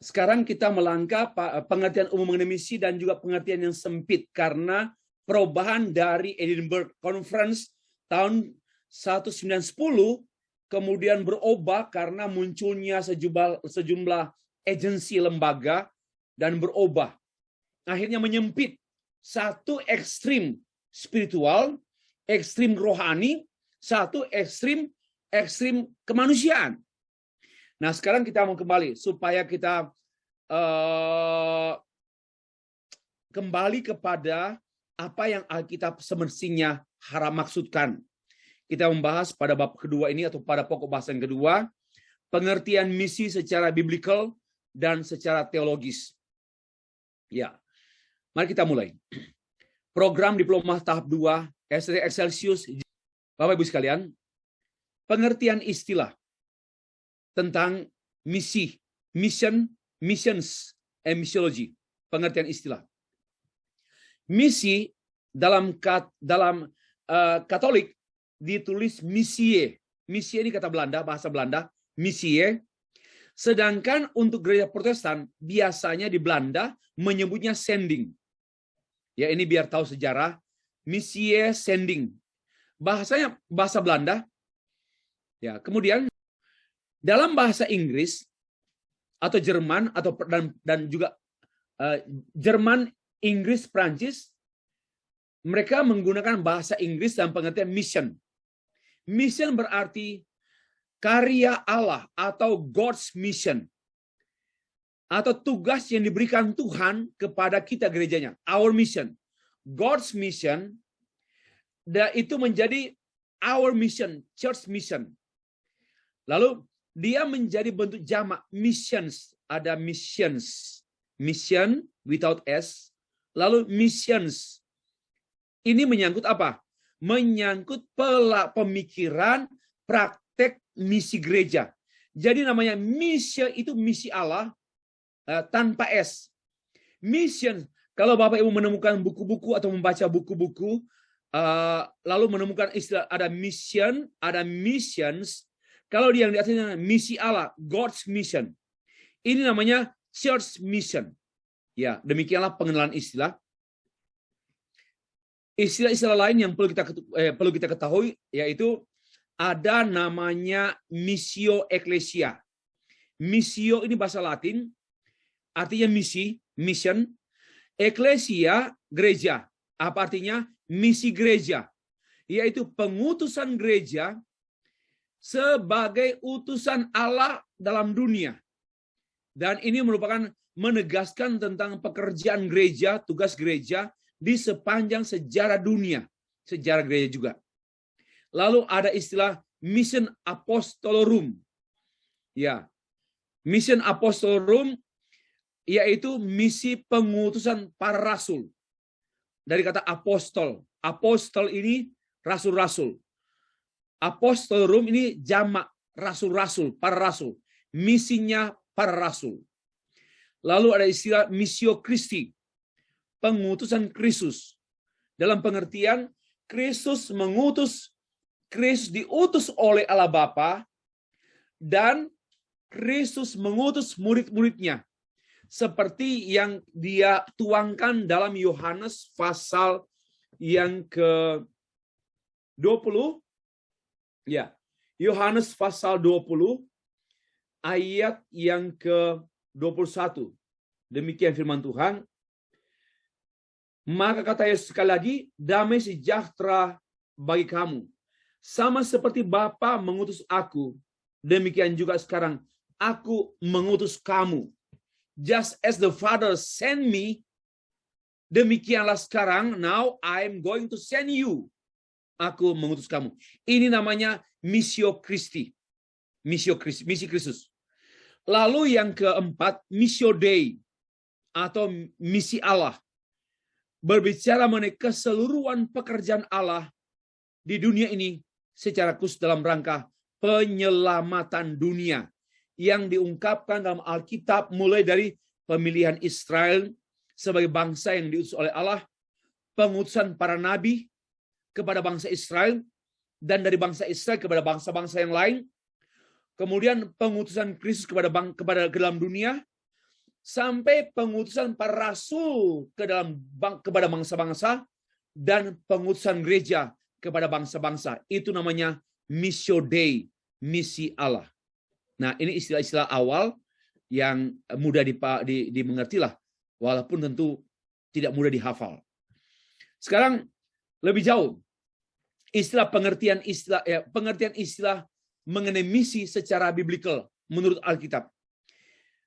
Sekarang kita melangkah pengertian umum mengenai misi dan juga pengertian yang sempit karena perubahan dari Edinburgh Conference tahun 1910 kemudian berubah karena munculnya sejumlah agensi lembaga dan berubah. Akhirnya menyempit satu ekstrim spiritual, ekstrim rohani, satu ekstrim kemanusiaan. Nah, sekarang kita mau kembali supaya kita kembali kepada apa yang Alkitab semestinya maksudkan. Kita membahas pada bab kedua ini atau pada pokok bahasan kedua, pengertian misi secara biblical dan secara teologis. Ya, mari kita mulai. Program diploma tahap 2, ST Excelsius, Bapak Ibu sekalian, pengertian istilah tentang misi, missions, and missiology, pengertian istilah. Misi dalam Katolik ditulis misie. Misie ini kata Belanda, bahasa Belanda, misie. Sedangkan untuk gereja Protestan biasanya di Belanda menyebutnya sending. Ya, ini biar tahu sejarah. Misie sending. Bahasanya bahasa Belanda. Ya, kemudian dalam bahasa Inggris atau Jerman dan juga Jerman, Inggris, Prancis, mereka menggunakan bahasa Inggris dalam pengertian mission. Mission berarti karya Allah atau God's mission. Atau tugas yang diberikan Tuhan kepada kita gerejanya. Our mission. God's mission, itu menjadi our mission, church mission. Lalu dia menjadi bentuk jamak, missions. Ada missions. Mission without S. Lalu missions. Ini menyangkut apa? Menyangkut pemikiran, praktek misi gereja. Jadi namanya misi itu misi Allah tanpa S. Mission, kalau Bapak Ibu menemukan buku-buku atau membaca buku-buku, lalu menemukan istilah ada mission, ada missions. Kalau yang di atasnya misi Allah, God's mission. Ini namanya church mission. Ya, demikianlah pengenalan istilah. Istilah-istilah lain yang perlu kita ketahui yaitu ada namanya missio ecclesia. Missio ini bahasa Latin, artinya misi, mission. Ecclesia, gereja. Apa artinya? Misi gereja. Yaitu pengutusan gereja sebagai utusan Allah dalam dunia. Dan ini merupakan menegaskan tentang pekerjaan gereja, tugas gereja di sepanjang sejarah dunia, sejarah gereja juga. Lalu ada istilah mission apostolorum. Ya. Mission apostolorum yaitu misi pengutusan para rasul. Dari kata apostol. Apostol ini rasul-rasul. Apostolorum ini jamak rasul-rasul, para rasul. Misinya para rasul. Lalu ada istilah missio Christi, pengutusan Kristus. Dalam pengertian Kristus diutus oleh Allah Bapa dan Kristus mengutus murid-muridnya. Seperti yang dia tuangkan dalam Yohanes pasal yang ke-20. Ya, Yohanes pasal 20 ayat yang ke-21. Demikian firman Tuhan. Maka kata Yesus sekali lagi, damai sejahtera bagi kamu. Sama seperti Bapa mengutus aku, demikian juga sekarang aku mengutus kamu. Just as the Father sent me, demikianlah sekarang, now I'm going to send you. Aku mengutus kamu. Ini namanya missio Christi. Misi Kristus. Lalu yang keempat, missio Dei atau misi Allah. Berbicara mengenai keseluruhan pekerjaan Allah di dunia ini secara khusus dalam rangka penyelamatan dunia yang diungkapkan dalam Alkitab mulai dari pemilihan Israel sebagai bangsa yang diutus oleh Allah, pengutusan para nabi kepada bangsa Israel, dan dari bangsa Israel kepada bangsa-bangsa yang lain, kemudian pengutusan Kristus kepada ke dalam dunia, sampai pengutusan para rasul kepada bangsa-bangsa dan pengutusan gereja kepada bangsa-bangsa. Itu namanya Missio Dei, misi Allah. Nah, ini istilah-istilah awal yang mudah dimengerti lah, walaupun tentu tidak mudah dihafal. Sekarang lebih jauh, pengertian istilah mengenai misi secara biblikal menurut Alkitab.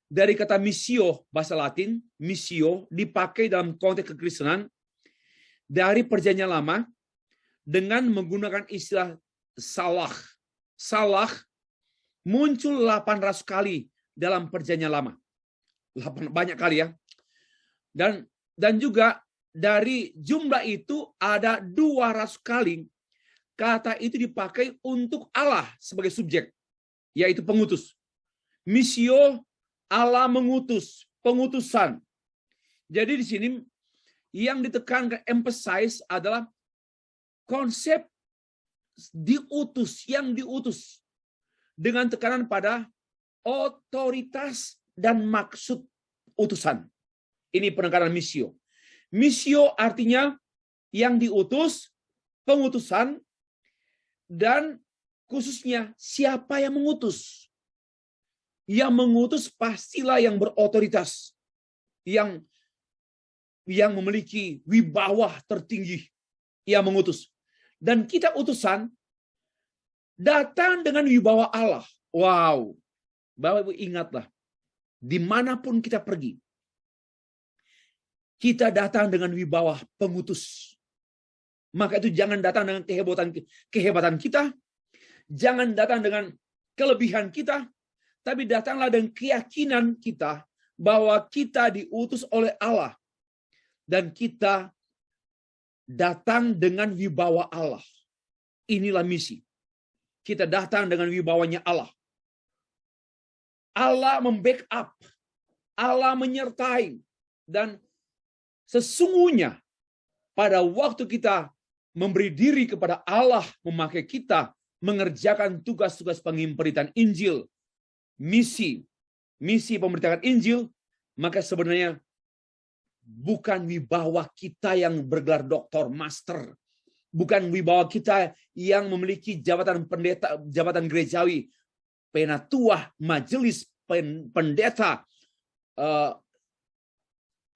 Dari kata missio, bahasa Latin, missio dipakai dalam konteks kekristenan dari Perjanjian Lama dengan menggunakan istilah salah. Salah muncul 800 kali dalam Perjanjian Lama. Banyak kali ya. Dan juga dari jumlah itu ada 200 kali kata itu dipakai untuk Allah sebagai subjek, yaitu pengutus. Missio, Allah mengutus, pengutusan. Jadi di sini yang ditekankan, emphasize adalah konsep diutus, yang diutus dengan tekanan pada otoritas dan maksud utusan. Ini penekanan missio. Missio artinya yang diutus, pengutusan, dan khususnya siapa yang mengutus. Yang mengutus pastilah yang berotoritas, yang memiliki wibawa tertinggi, yang mengutus. Dan kita utusan datang dengan wibawa Allah. Wow, Bapak Ibu ingatlah, dimanapun kita pergi, kita datang dengan wibawa pengutus. Maka itu jangan datang dengan kehebatan kita, jangan datang dengan kelebihan kita, tapi datanglah dengan keyakinan kita bahwa kita diutus oleh Allah dan kita datang dengan wibawa Allah. Inilah misi. Kita datang dengan wibawanya Allah. Allah membackup, Allah menyertai, dan sesungguhnya pada waktu kita memberi diri kepada Allah, memakai kita mengerjakan tugas-tugas pengimperitan Injil, misi pemberitakan Injil, maka sebenarnya bukan wibawa kita yang bergelar doktor, master, bukan wibawa kita yang memiliki jabatan pendeta, jabatan gerejawi, penatua, majelis, pendeta,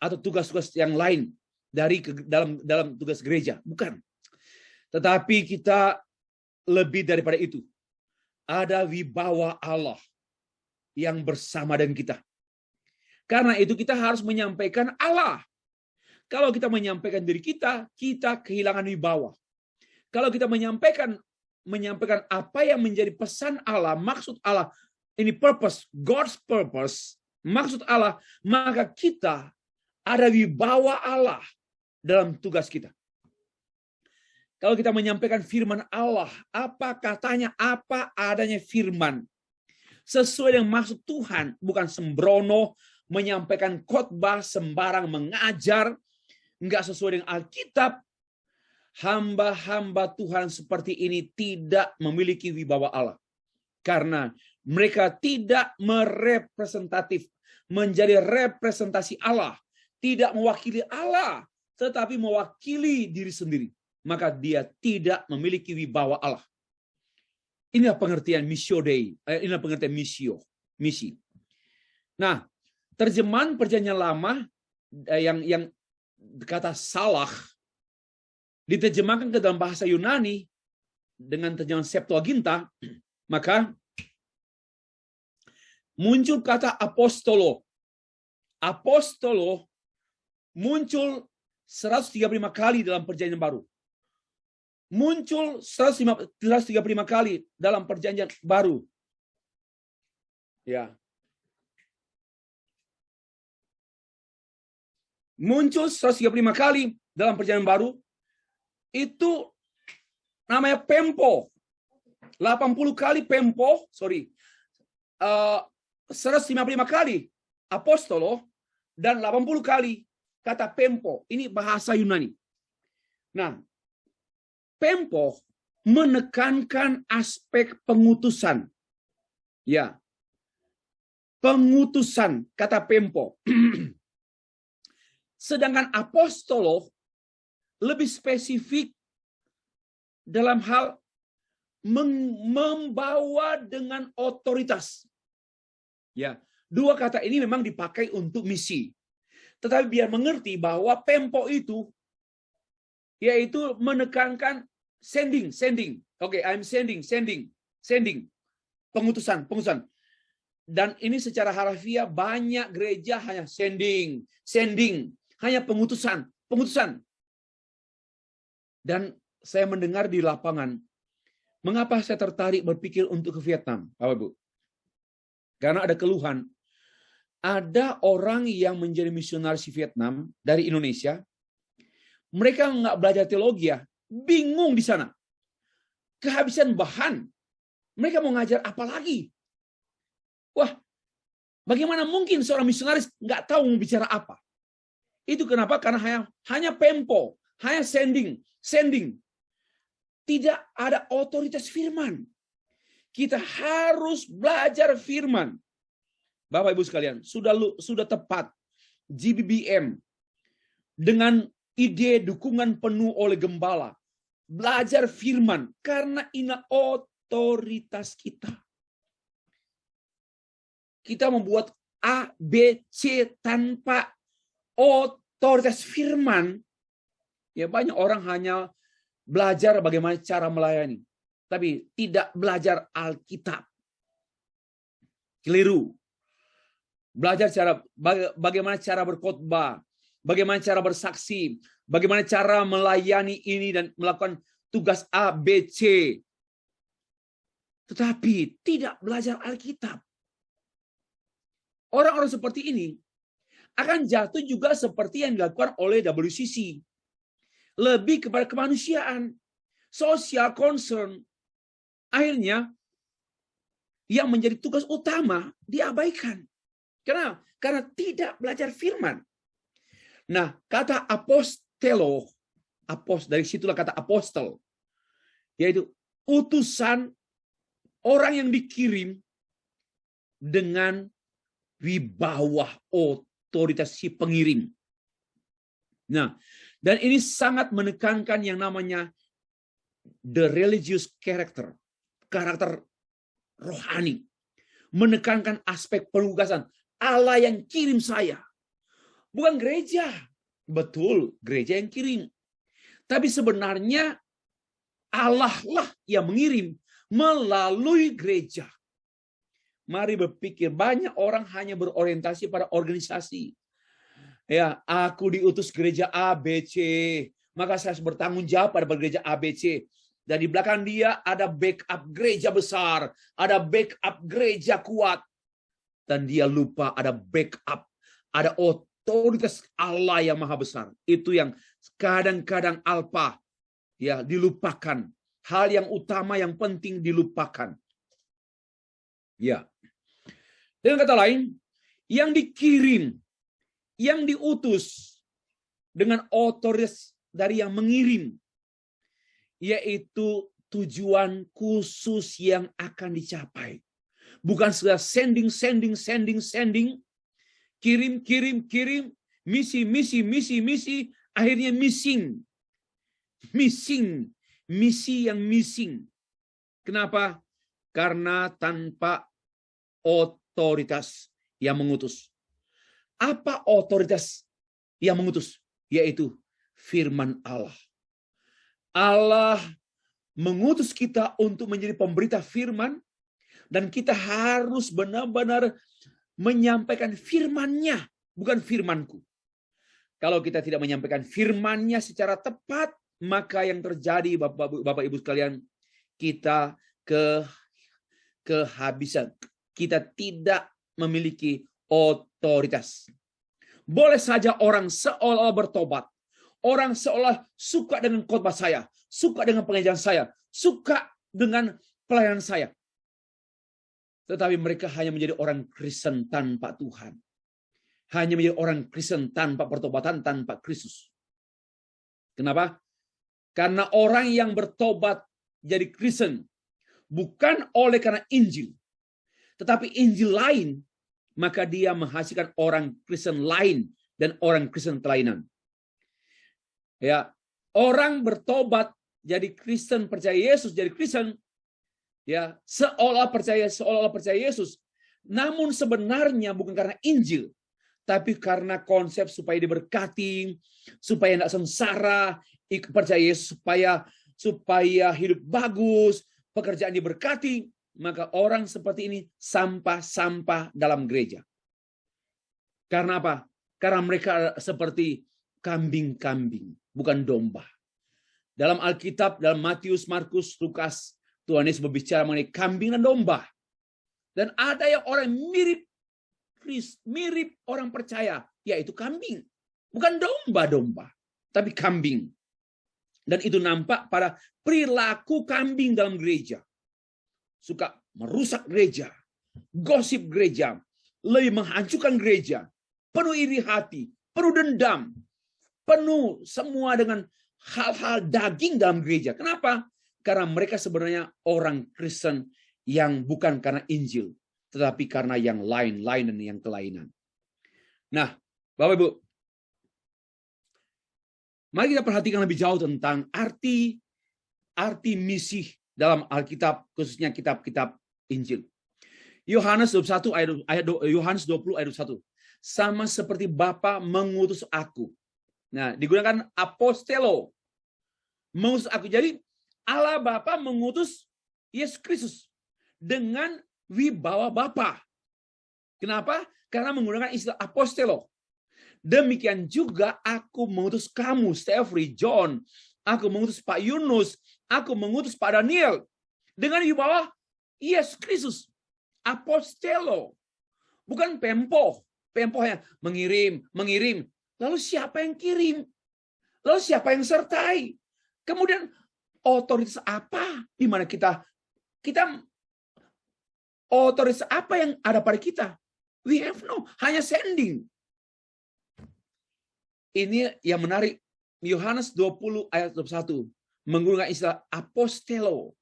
atau tugas-tugas yang lain dalam tugas gereja, bukan. Tetapi kita lebih daripada itu. Ada wibawa Allah yang bersama dengan kita. Karena itu kita harus menyampaikan Allah. Kalau kita menyampaikan diri kita, kita kehilangan wibawa. Kalau kita menyampaikan apa yang menjadi pesan Allah, maksud Allah, ini purpose, God's purpose, maksud Allah, maka kita ada wibawa Allah dalam tugas kita. Kalau kita menyampaikan firman Allah, apa katanya, apa adanya firman, sesuai dengan maksud Tuhan, bukan sembrono, menyampaikan khotbah, sembarang mengajar, enggak sesuai dengan Alkitab. Hamba-hamba Tuhan seperti ini tidak memiliki wibawa Allah. Karena mereka tidak merepresentatif, menjadi representasi Allah. Tidak mewakili Allah, tetapi mewakili diri sendiri. Maka dia tidak memiliki wibawa Allah. Inilah pengertian missio Dei. Inilah pengertian misi. Nah, terjemahan Perjanjian Lama yang kata salah diterjemahkan ke dalam bahasa Yunani dengan terjemahan Septuaginta, maka muncul kata apostolo. Apostolo muncul 135 kali dalam Perjanjian Baru. Muncul 135 kali dalam Perjanjian Baru. Ya. Muncul 135 kali dalam Perjanjian Baru. Itu namanya pempo. 80 kali pempo, 155 kali apostolo, dan 80 kali kata pempo. Ini bahasa Yunani. Nah, pempo menekankan aspek pengutusan. Ya. pengutusan, kata pempo. Sedangkan apostolo lebih spesifik dalam hal membawa dengan otoritas. Ya, dua kata ini memang dipakai untuk misi. Tetapi biar mengerti bahwa pempo itu yaitu menekankan sending. Oke, I'm sending. Pengutusan. Dan ini secara harfiah banyak gereja hanya sending, hanya pengutusan. Dan saya mendengar di lapangan, mengapa saya tertarik berpikir untuk ke Vietnam, Bapak Ibu? Karena ada keluhan, ada orang yang menjadi misionaris di Vietnam dari Indonesia, mereka nggak belajar teologi ya, bingung di sana, kehabisan bahan, mereka mau ngajar apa lagi? Wah, bagaimana mungkin seorang misionaris nggak tahu mau bicara apa? Itu kenapa? Karena hanya pempo, hanya sending. Tidak ada otoritas firman. Kita harus belajar firman. Bapak Ibu sekalian, sudah tepat GBBM dengan ide dukungan penuh oleh gembala. Belajar firman karena ini otoritas kita. Kita membuat A, B, C tanpa otoritas firman. Ya, banyak orang hanya belajar bagaimana cara melayani, tapi tidak belajar Alkitab. Keliru. Belajar bagaimana cara berkhotbah, bagaimana cara bersaksi, bagaimana cara melayani ini dan melakukan tugas A, B, C. Tetapi tidak belajar Alkitab. Orang-orang seperti ini akan jatuh juga seperti yang dilakukan oleh WCC. Lebih kepada kemanusiaan, social concern. Akhirnya, yang menjadi tugas utama diabaikan. Kenapa? Karena tidak belajar firman. Nah, kata apostelo, dari situlah kata apostel, yaitu utusan orang yang dikirim dengan wibawa otoritas si pengirim. Nah, dan ini sangat menekankan yang namanya the religious character, karakter rohani. Menekankan aspek penugasan. Allah yang kirim saya. Bukan gereja. Betul, gereja yang kirim. Tapi sebenarnya Allah lah yang mengirim melalui gereja. Mari berpikir, banyak orang hanya berorientasi pada organisasi. Ya, aku diutus gereja A, B, C. Maka saya harus bertanggung jawab pada gereja A, B, C. Dan di belakang dia ada backup gereja besar. Ada backup gereja kuat. Dan dia lupa ada backup. Ada otoritas Allah yang maha besar. Itu yang kadang-kadang alpa ya dilupakan. Hal yang utama, yang penting dilupakan. Ya. Dengan kata lain, yang dikirim, yang diutus dengan otoritas dari yang mengirim, yaitu tujuan khusus yang akan dicapai. Bukan sekedar sending, kirim, misi, akhirnya missing. Misi yang missing. Kenapa? Karena tanpa otoritas yang mengutus. Apa otoritas yang mengutus? Yaitu firman Allah. Allah mengutus kita untuk menjadi pemberita firman, dan kita harus benar-benar menyampaikan firman-Nya, bukan firmanku. Kalau kita tidak menyampaikan firman-Nya secara tepat, maka yang terjadi Bapak Ibu sekalian, kita kehabisan. Kita tidak memiliki otoritas. Boleh saja orang seolah bertobat. Orang seolah suka dengan khotbah saya, suka dengan pengajaran saya, suka dengan pelayanan saya. Tetapi mereka hanya menjadi orang Kristen tanpa Tuhan. Hanya menjadi orang Kristen tanpa pertobatan, tanpa Kristus. Kenapa? Karena orang yang bertobat jadi Kristen bukan oleh karena Injil, tetapi Injil lain maka dia menghasilkan orang Kristen lain dan orang Kristen kelainan. Ya, orang bertobat jadi Kristen, percaya Yesus jadi Kristen, ya, seolah percaya Yesus. Namun sebenarnya bukan karena Injil, tapi karena konsep supaya diberkati, supaya tidak sengsara, percaya Yesus supaya hidup bagus, pekerjaan diberkati. Maka orang seperti ini sampah-sampah dalam gereja. Karena apa? Karena mereka seperti kambing-kambing, bukan domba. Dalam Alkitab, dalam Matius, Markus, Lukas, Tuhan Yesus berbicara mengenai kambing dan domba. Dan ada yang orang mirip orang percaya, yaitu kambing. Bukan domba-domba, tapi kambing. Dan itu nampak pada perilaku kambing dalam gereja. Suka merusak gereja, gosip gereja, lebih menghancurkan gereja, penuh iri hati, penuh dendam, penuh semua dengan hal-hal daging dalam gereja. Kenapa? Karena mereka sebenarnya orang Kristen yang bukan karena Injil, tetapi karena yang lain-lain dan yang kelainan. Nah, Bapak Ibu, mari kita perhatikan lebih jauh tentang arti misi dalam Alkitab, khususnya kitab-kitab Injil. Yohanes 21 Yohanes 20 ayat 1. Sama seperti Bapa mengutus aku. Nah, digunakan apostelo. Mengutus aku. Jadi Allah Bapa mengutus Yesus Kristus dengan wibawa Bapa. Kenapa? Karena menggunakan istilah apostelo. Demikian juga aku mengutus kamu, Stefri, John. Aku mengutus Pak Yunus, aku mengutus Pak Daniel dengan wibawa Yesus Kristus, apostelo, bukan pempoh. Pempohnya mengirim. Lalu siapa yang kirim? Lalu siapa yang sertai? Kemudian otoritas apa di mana kita otoritas apa yang ada pada kita? We have no, hanya sending. Ini yang menarik. Yohanes 20 ayat 21 menggunakan istilah apostelo.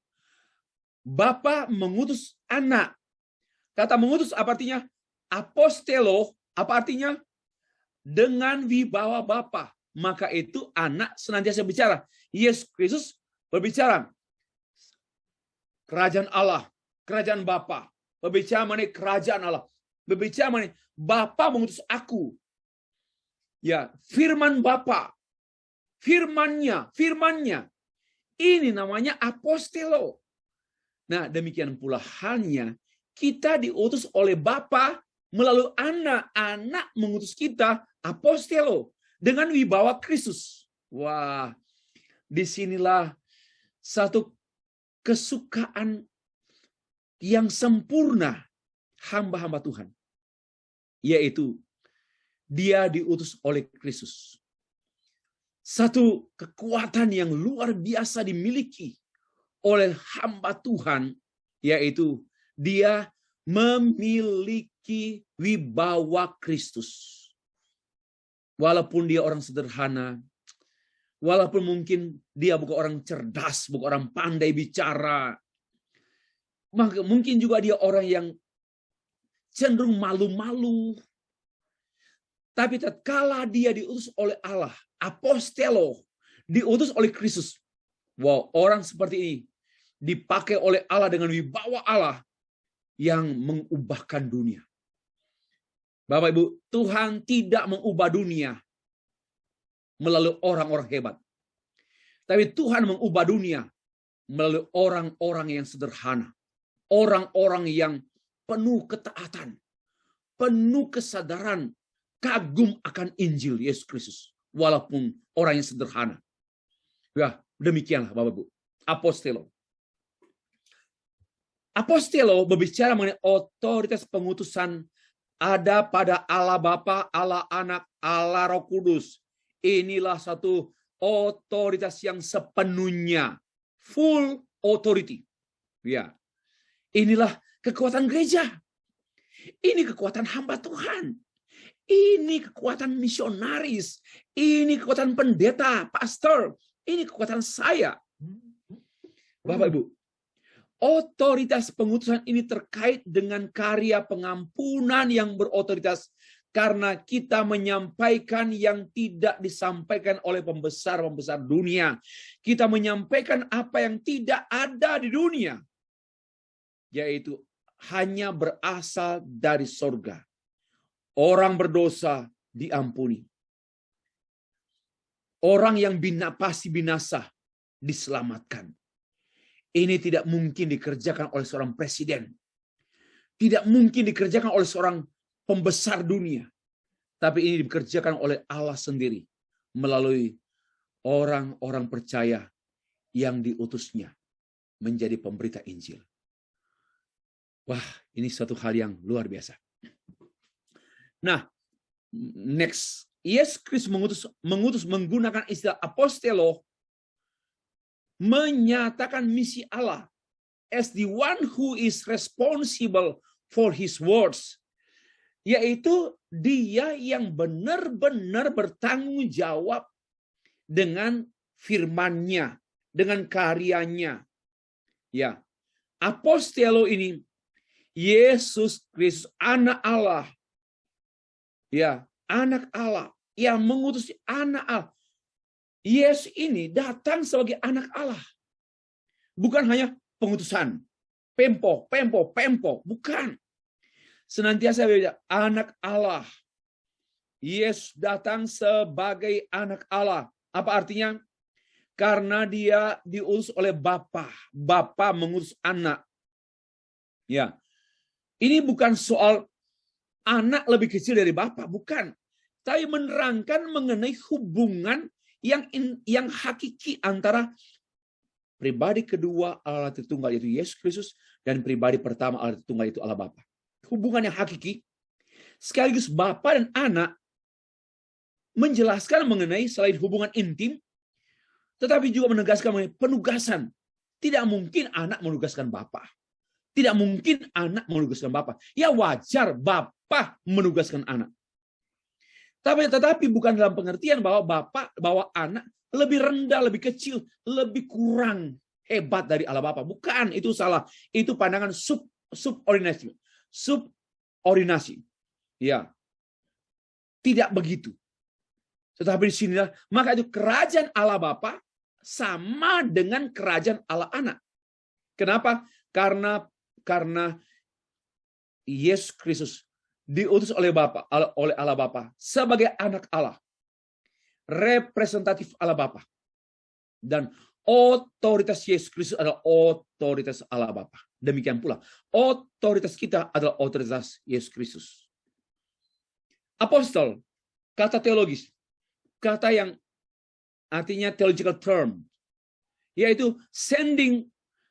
Bapa mengutus anak. Kata mengutus apa artinya? Apostelo apa artinya? Dengan wibawa Bapa. Maka itu anak senantiasa bicara. Yesus Kristus berbicara. Kerajaan Allah, kerajaan Bapa. Berbicara mengenai kerajaan Allah. Berbicara mengenai Bapa mengutus aku. Ya, firman Bapa. Firmannya. Ini namanya apostelo. Nah, demikian pula halnya kita diutus oleh Bapa melalui anak. Anak mengutus kita, apostelo, dengan wibawa Kristus. Wah, disinilah satu kesukaan yang sempurna hamba-hamba Tuhan. Yaitu, dia diutus oleh Kristus. Satu kekuatan yang luar biasa dimiliki oleh hamba Tuhan, yaitu dia memiliki wibawa Kristus. Walaupun dia orang sederhana, walaupun mungkin dia bukan orang cerdas, bukan orang pandai bicara, mungkin juga dia orang yang cenderung malu-malu. Tapi tatkala dia diutus oleh Allah, apostelo, diutus oleh Kristus. Wow, orang seperti ini dipakai oleh Allah dengan wibawa Allah yang mengubahkan dunia. Bapak Ibu, Tuhan tidak mengubah dunia melalui orang-orang hebat. Tapi Tuhan mengubah dunia melalui orang-orang yang sederhana. Orang-orang yang penuh ketaatan, penuh kesadaran, kagum akan Injil Yesus Kristus. Walaupun orang yang sederhana. Ya, demikianlah Bapak Ibu. Apostelo. Apostelo berbicara mengenai otoritas pengutusan ada pada Allah Bapa, Allah Anak, Allah Roh Kudus. Inilah satu otoritas yang sepenuhnya. Full authority. Ya. Inilah kekuatan gereja. Ini kekuatan hamba Tuhan. Ini kekuatan misionaris. Ini kekuatan pendeta, pastor. Ini kekuatan saya. Bapak Ibu, Otoritas pengutusan ini terkait dengan karya pengampunan yang berotoritas karena kita menyampaikan yang tidak disampaikan oleh pembesar-pembesar dunia. Kita menyampaikan apa yang tidak ada di dunia, yaitu hanya berasal dari sorga. Orang berdosa diampuni. Orang yang pasti binasa diselamatkan. Ini tidak mungkin dikerjakan oleh seorang presiden. Tidak mungkin dikerjakan oleh seorang pembesar dunia. Tapi ini dikerjakan oleh Allah sendiri melalui orang-orang percaya yang diutusnya menjadi pemberita Injil. Wah, ini suatu hal yang luar biasa. Nah, next. Yesus Kristus mengutus menggunakan istilah apostelo, menyatakan misi Allah as the one who is responsible for his words. Yaitu dia yang benar-benar bertanggung jawab dengan firman-Nya, dengan karyanya. Ya, apostelo ini Yesus Kristus, anak Allah. Ya, anak Allah yang mengutus anak Allah. Yesus ini datang sebagai anak Allah. Bukan hanya pengutusan. Pempo, bukan. Senantiasa anak Allah. Yesus datang sebagai anak Allah. Apa artinya? Karena dia diutus oleh Bapa. Bapa mengutus anak. Ya. Ini bukan soal anak lebih kecil dari Bapa, bukan. Tapi menerangkan mengenai hubungan yang hakiki antara pribadi kedua Allah Tritunggal yaitu Yesus Kristus dan pribadi pertama Allah Tritunggal itu Allah Bapa. Hubungan yang hakiki sekaligus Bapa dan anak menjelaskan mengenai selain hubungan intim tetapi juga menegaskan mengenai penugasan. Tidak mungkin anak menugaskan Bapa. Tidak mungkin anak menugaskan Bapa. Ya wajar Bapa menugaskan anak. Tetapi bukan dalam pengertian bahwa anak lebih rendah, lebih kecil, lebih kurang hebat dari Allah Bapa. Bukan, itu salah. Itu pandangan subordinasi. Subordinasi. Ya. Tidak begitu. Tetapi di sini maka itu kerajaan Allah Bapa sama dengan kerajaan Allah Anak. Kenapa? Karena Yesus Kristus diutus oleh Allah Bapa sebagai anak Allah. Representatif Allah Bapa. Dan otoritas Yesus Kristus adalah otoritas Allah Bapa. Demikian pula otoritas kita adalah otoritas Yesus Kristus. Apostol, kata teologis, kata yang artinya theological term, yaitu sending,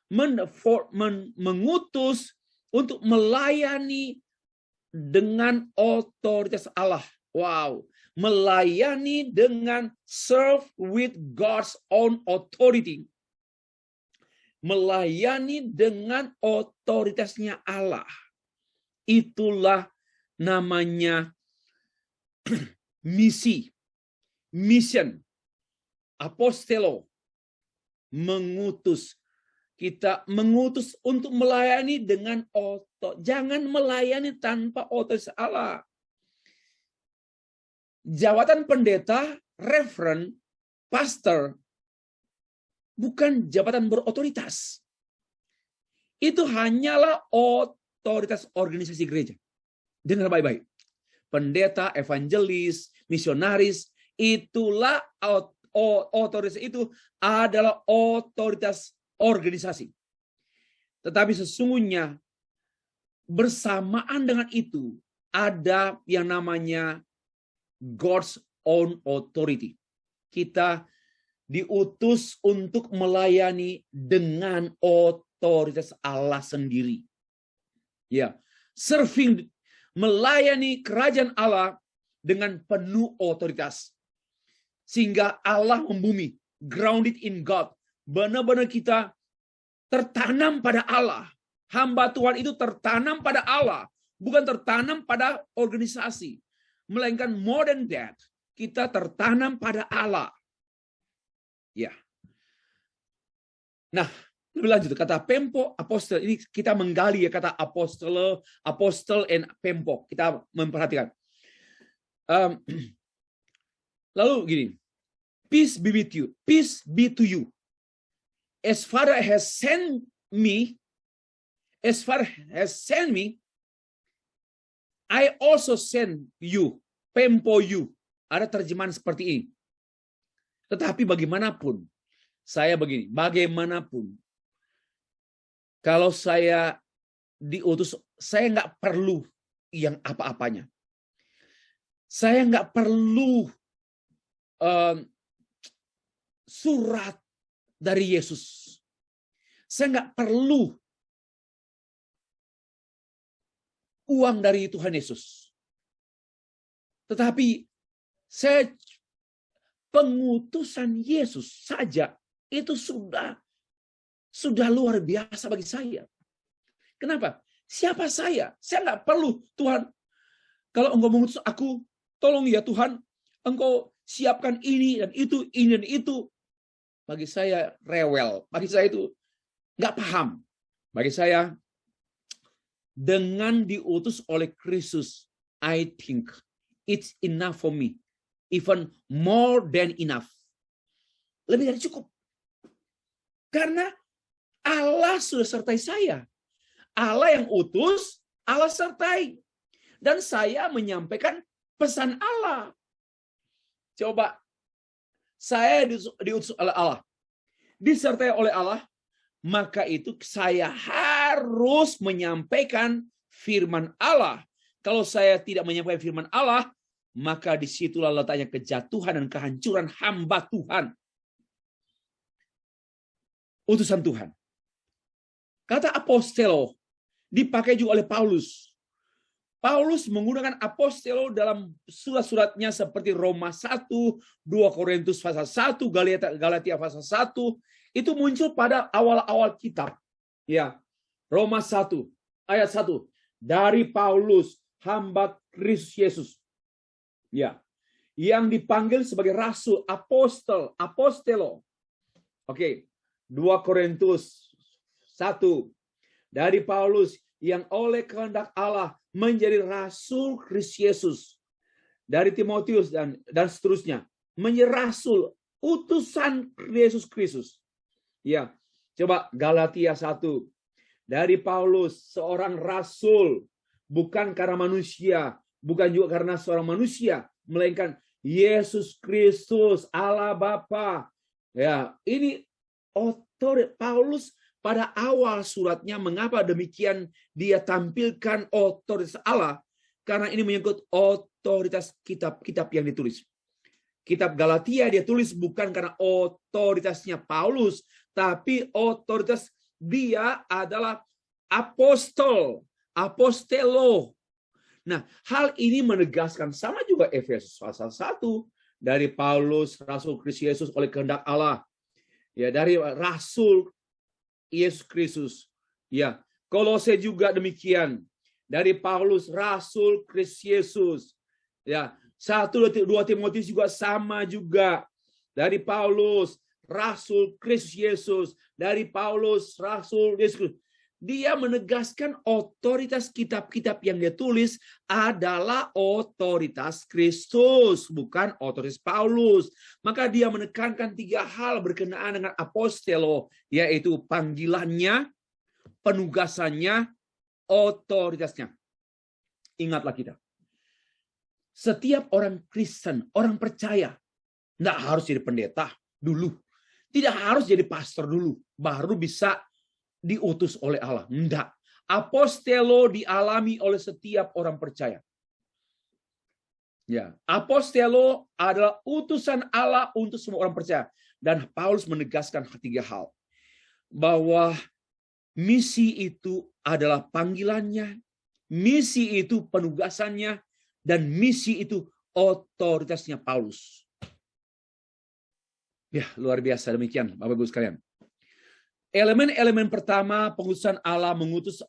mengutus untuk melayani dengan otoritas Allah. Wow, melayani dengan serve with God's own authority. Melayani dengan otoritasnya Allah. Itulah namanya misi. Mission. Apostelo. Mengutus. Kita mengutus untuk melayani dengan jangan melayani tanpa otoritas Allah. Jabatan pendeta, reverend, pastor, bukan jabatan berotoritas. Itu hanyalah otoritas organisasi gereja. Dengar baik-baik. Pendeta, evangelis, misionaris, itulah otoritas itu adalah otoritas organisasi. Tetapi sesungguhnya bersamaan dengan itu ada yang namanya God's own authority. Kita diutus untuk melayani dengan otoritas Allah sendiri. Ya, serving, melayani kerajaan Allah dengan penuh otoritas. Sehingga Allah membumi, grounded in God. Benar-benar kita tertanam pada Allah. Hamba Tuhan itu tertanam pada Allah, bukan tertanam pada organisasi. Melainkan more than that, kita tertanam pada Allah. Ya. Nah, Lebih lanjut, kata pempo, apostel, ini kita menggali ya kata apostel and pempo. Kita memperhatikan. Lalu gini, peace be with you, peace be to you. As Father has sent me, I also send you, pempo you. Ada terjemahan seperti ini. Tetapi bagaimanapun, bagaimanapun, kalau saya diutus, saya nggak perlu yang apa-apanya. Saya nggak perlu surat dari Yesus. Saya nggak perlu uang dari Tuhan Yesus. Tetapi pengutusan Yesus saja itu sudah luar biasa bagi saya. Kenapa? Siapa saya? Saya nggak perlu Tuhan. Kalau Engkau mengutus aku, tolong ya Tuhan, Engkau siapkan ini dan itu. Bagi saya rewel. Bagi saya itu nggak paham. Bagi saya, dengan diutus oleh Kristus, I think it's enough for me. Even more than enough. Lebih dari cukup. Karena Allah sudah sertai saya. Allah yang utus, Allah sertai. Dan saya menyampaikan pesan Allah. Coba, saya diutus oleh Allah. Disertai oleh Allah, maka itu saya harus menyampaikan firman Allah. Kalau saya tidak menyampaikan firman Allah, maka disitulah letaknya kejatuhan dan kehancuran hamba Tuhan. Utusan Tuhan. Kata apostelo dipakai juga oleh Paulus. Paulus menggunakan apostelo dalam surat-suratnya seperti Roma 1, 2 Korintus pasal 1, Galatia pasal 1. Itu muncul pada awal-awal kitab. Ya, Roma 1, ayat 1. Dari Paulus, hamba Kristus Yesus. Ya, yang dipanggil sebagai rasul, apostelo. Oke, 2 Korintus 1. Dari Paulus yang oleh kehendak Allah menjadi rasul Kristus Yesus. Dari Timotius dan seterusnya. Menjadi rasul, utusan Yesus Kristus. Ya, coba Galatia 1. Dari Paulus, seorang rasul, bukan karena manusia, bukan juga karena seorang manusia, melainkan Yesus Kristus, Allah Bapa. Ya, ini otoritas Paulus pada awal suratnya. Mengapa demikian dia tampilkan otoritas Allah? Karena ini menyangkut otoritas kitab-kitab yang ditulis. Kitab Galatia dia tulis bukan karena otoritasnya Paulus, tapi otoritas dia adalah apostelo. Nah, hal ini menegaskan sama juga Efesus pasal 1 dari Paulus rasul Kristus Yesus oleh kehendak Allah. Ya, dari rasul Yesus Kristus. Ya, Kolose juga demikian. Dari Paulus rasul Kristus Yesus. Ya, 1-2 Timotius juga sama juga. Dari Paulus rasul Kristus Yesus. Dari Paulus rasul Yesus. Dia menegaskan otoritas kitab-kitab yang dia tulis adalah otoritas Kristus, bukan otoritas Paulus. Maka dia menekankan 3 hal berkenaan dengan apostelo, yaitu panggilannya, penugasannya, otoritasnya. Ingatlah kita. Setiap orang Kristen, orang percaya, tidak harus jadi pendeta dulu. Tidak harus jadi pastor dulu, baru bisa diutus oleh Allah. Enggak. Apostelo dialami oleh setiap orang percaya. Ya, apostelo adalah utusan Allah untuk semua orang percaya. Dan Paulus menegaskan 3 hal. Bahwa misi itu adalah panggilannya, misi itu penugasannya, dan misi itu otoritasnya Paulus. Ya, luar biasa demikian Bapak Ibu sekalian. Elemen-elemen pertama pengutusan Allah mengutus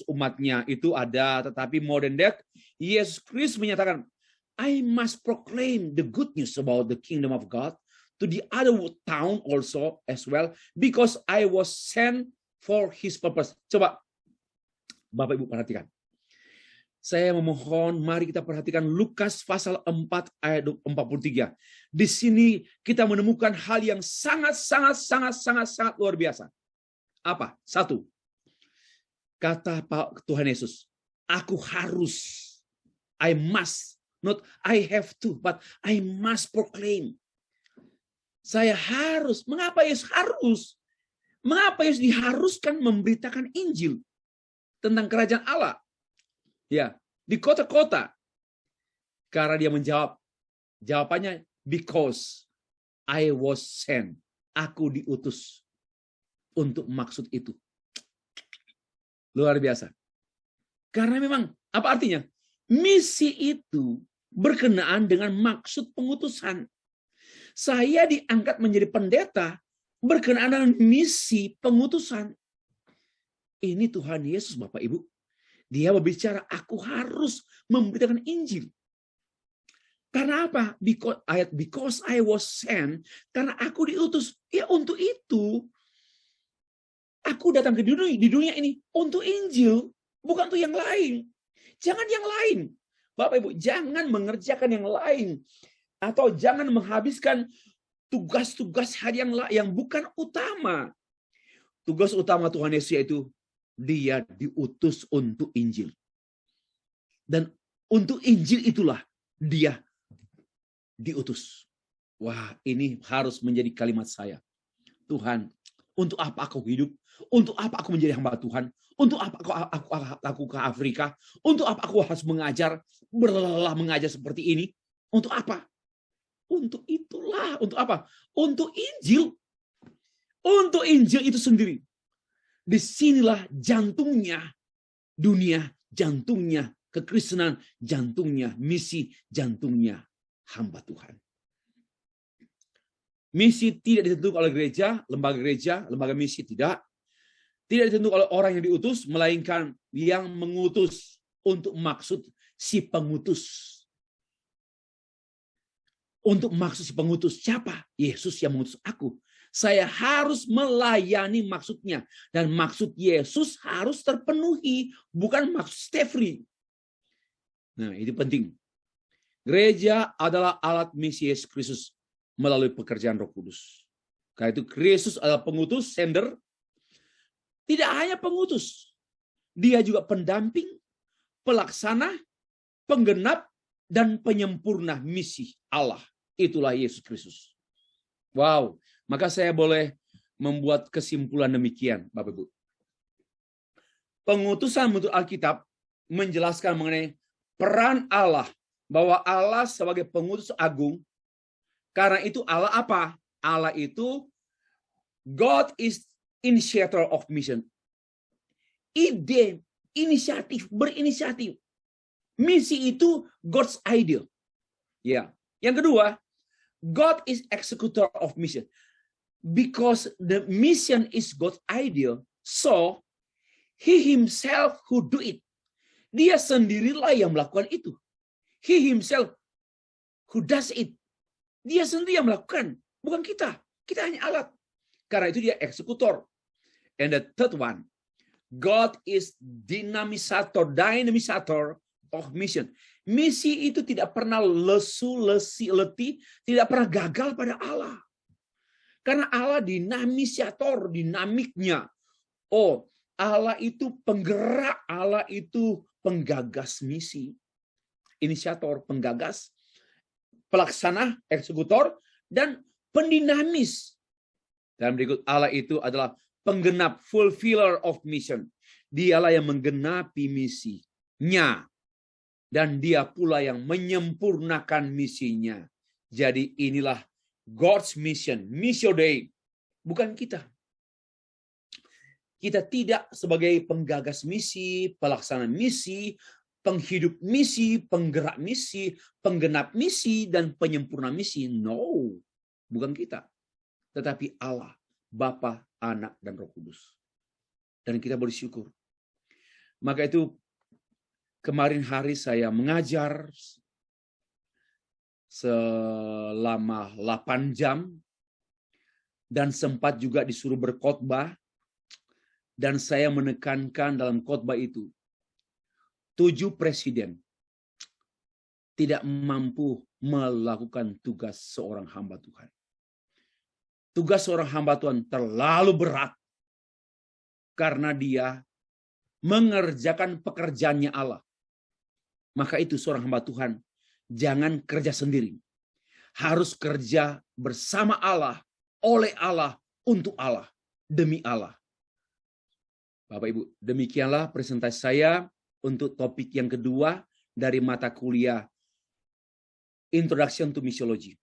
umatnya itu ada, tetapi more than that, Yesus Kristus menyatakan, I must proclaim the good news about the kingdom of God to the other town also as well, because I was sent for his purpose. Coba Bapak Ibu perhatikan. Saya memohon, mari kita perhatikan Lukas pasal 4 ayat 43. Di sini kita menemukan hal yang sangat luar biasa. Apa? Satu, kata Pak Tuhan Yesus, aku harus, I must, not I have to, but I must proclaim. Saya harus. Mengapa Yesus harus? Mengapa Yesus diharuskan memberitakan Injil tentang kerajaan Allah? Ya, di kota-kota. Karena dia menjawab, jawabannya, because I was sent. Aku diutus untuk maksud itu. Luar biasa. Karena memang, apa artinya? Misi itu berkenaan dengan maksud pengutusan. Saya diangkat menjadi pendeta berkenaan dengan misi pengutusan. Ini Tuhan Yesus, Bapak Ibu. Dia berbicara, aku harus memberitakan Injil. Karena apa? Because I was sent, karena aku diutus. Ya untuk itu, aku datang ke dunia ini untuk Injil, bukan untuk yang lain. Jangan yang lain. Bapak Ibu, jangan mengerjakan yang lain. Atau jangan menghabiskan tugas-tugas yang bukan utama. Tugas utama Tuhan Yesus yaitu dia diutus untuk Injil. Dan untuk Injil itulah dia diutus. Wah, ini harus menjadi kalimat saya. Tuhan, untuk apa aku hidup? Untuk apa aku menjadi hamba Tuhan? Untuk apa aku ke Afrika? Untuk apa aku harus mengajar, berlelah mengajar seperti ini? Untuk apa? Untuk itulah. Untuk apa? Untuk Injil. Untuk Injil itu sendiri. Disinilah jantungnya dunia, jantungnya kekristenan, jantungnya misi, jantungnya hamba Tuhan. Misi tidak ditentukan oleh gereja, lembaga misi tidak. Tidak ditentukan oleh orang yang diutus, melainkan yang mengutus untuk maksud si pengutus. Untuk maksud si pengutus. Siapa? Yesus yang mengutus aku. Saya harus melayani maksudnya. Dan maksud Yesus harus terpenuhi. Bukan maksud Stefri. Nah, ini penting. Gereja adalah alat misi Yesus Kristus melalui pekerjaan Roh Kudus. Karena itu Kristus adalah pengutus, sender. Tidak hanya pengutus. Dia juga pendamping, pelaksana, penggenap, dan penyempurna misi Allah. Itulah Yesus Kristus. Wow. Maka saya boleh membuat kesimpulan demikian, Bapak Ibu. Pengutusan menurut Alkitab menjelaskan mengenai peran Allah, bahwa Allah sebagai pengutus agung. Karena itu Allah apa? Allah itu God is initiator of mission. Ide, inisiatif, berinisiatif. Misi itu God's idea. Ya. Yang kedua, God is executor of mission. Because the mission is God's idea, so He Himself who do it. Dia sendirilah yang melakukan itu. He Himself who does it. Dia sendiri yang melakukan, bukan kita. Kita hanya alat. Karena itu dia eksekutor. And the third one, God is dynamisator of mission. Misi itu tidak pernah letih, tidak pernah gagal pada Allah. Karena Allah dinamisator, dinamiknya. Oh, Allah itu penggerak, Allah itu penggagas misi. Inisiator, penggagas, pelaksana, eksekutor, dan pendinamis. Dan berikut, Allah itu adalah penggenap, fulfiller of mission. Dialah yang menggenapi misinya. Dan dia pula yang menyempurnakan misinya. Jadi inilah God's mission, Missio Dei, bukan kita. Kita tidak sebagai penggagas misi, pelaksana misi, penghidup misi, penggerak misi, penggenap misi, dan penyempurna misi. No, bukan kita. Tetapi Allah, Bapa, Anak, dan Roh Kudus. Dan kita bersyukur. Maka itu kemarin hari saya mengajar selama 8 jam dan sempat juga disuruh berkhotbah, dan saya menekankan dalam khotbah itu 7 presiden tidak mampu melakukan tugas seorang hamba Tuhan. Tugas seorang hamba Tuhan terlalu berat karena dia mengerjakan pekerjaannya Allah. Maka itu seorang hamba Tuhan jangan kerja sendiri. Harus kerja bersama Allah, oleh Allah, untuk Allah, demi Allah. Bapak Ibu, demikianlah presentasi saya untuk topik yang kedua dari mata kuliah Introduction to Missiology.